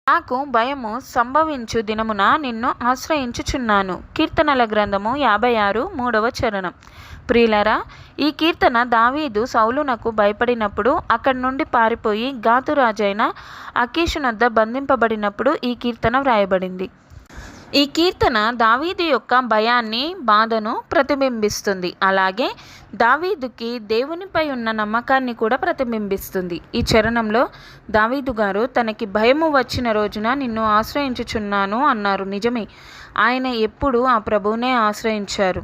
నాకు భయము సంభవించు దినమున నిన్ను ఆశ్రయించుచున్నాను. కీర్తనల గ్రంథము 56 చరణం. ప్రియులరా, ఈ కీర్తన దావీదు సౌలునకు భయపడినప్పుడు అక్కడి నుండి పారిపోయి గాతు రాజైన అకీషునొద్ద బంధింపబడినప్పుడు ఈ కీర్తన వ్రాయబడింది. ఈ కీర్తన దావీదు యొక్క భయాన్ని, బాధను ప్రతిబింబిస్తుంది. అలాగే దావీదుకి దేవునిపై ఉన్న నమ్మకాన్ని కూడా ప్రతిబింబిస్తుంది. ఈ చరణంలో దావీదు గారు తనకి భయము వచ్చిన రోజున నిన్ను ఆశ్రయించుచున్నాను అన్నారు. నిజమే, ఆయన ఎప్పుడు ఆ ప్రభువునే ఆశ్రయించారు.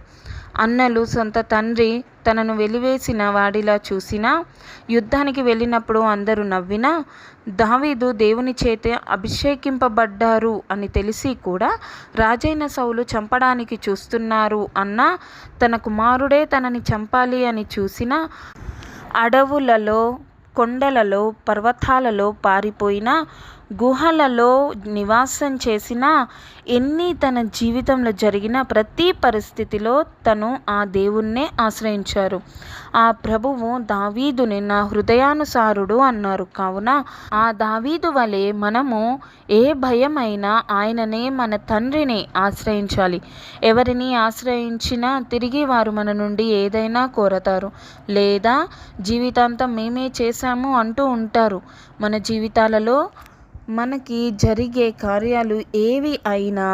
అన్నలు సొంత తండ్రి తనను వెలివేసిన వాడిలా చూసినా, యుద్ధానికి వెళ్ళినప్పుడు అందరూ నవ్వినా, దావీదు దేవుని చేత అభిషేకింపబడ్డారు అని తెలిసి కూడా రాజైన సౌలు చంపడానికి చూస్తున్నారు అన్నా, తన కుమారుడే తనని చంపాలి అని చూసినా, అడవులలో, కొండలలో, పర్వతాలలో పారిపోయినా, గుహలలో నివాసం చేసిన, ఎన్ని తన జీవితంలో జరిగిన ప్రతి పరిస్థితిలో తను ఆ దేవుణ్ణే ఆశ్రయించారు. ఆ ప్రభువు దావీదుని నా హృదయానుసారుడు అన్నారు. కావున ఆ దావీదు వలె మనము ఏ భయమైనా ఆయననే, మన తండ్రిని ఆశ్రయించాలి. ఎవరిని ఆశ్రయించినా తిరిగి వారు మన నుండి ఏదైనా కోరతారు, లేదా జీవితాంతం మేమే చేశాము అంటూ ఉంటారు. మన జీవితాలలో మనకి జరిగే కార్యాలు ఏవి అయినా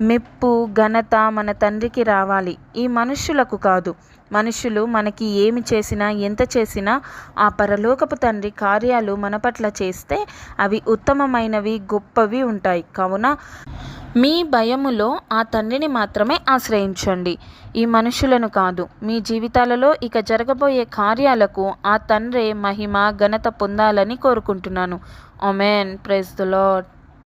మెప్పు, ఘనత మన తండ్రికి రావాలి, ఈ మనుష్యులకు కాదు. మనుషులు మనకి ఏమి చేసినా, ఎంత చేసినా ఆ పరలోకపు తండ్రి కార్యాలు మన పట్ల చేస్తే అవి ఉత్తమమైనవి, గొప్పవి ఉంటాయి. కావున మీ భయములో ఆ తండ్రిని మాత్రమే ఆశ్రయించండి, ఈ మనుషులను కాదు. మీ జీవితాలలో ఇక జరగబోయే కార్యాలకు ఆ తండ్రే మహిమ, ఘనత పొందాలని కోరుకుంటున్నాను. ఆమేన్. Praise the lord.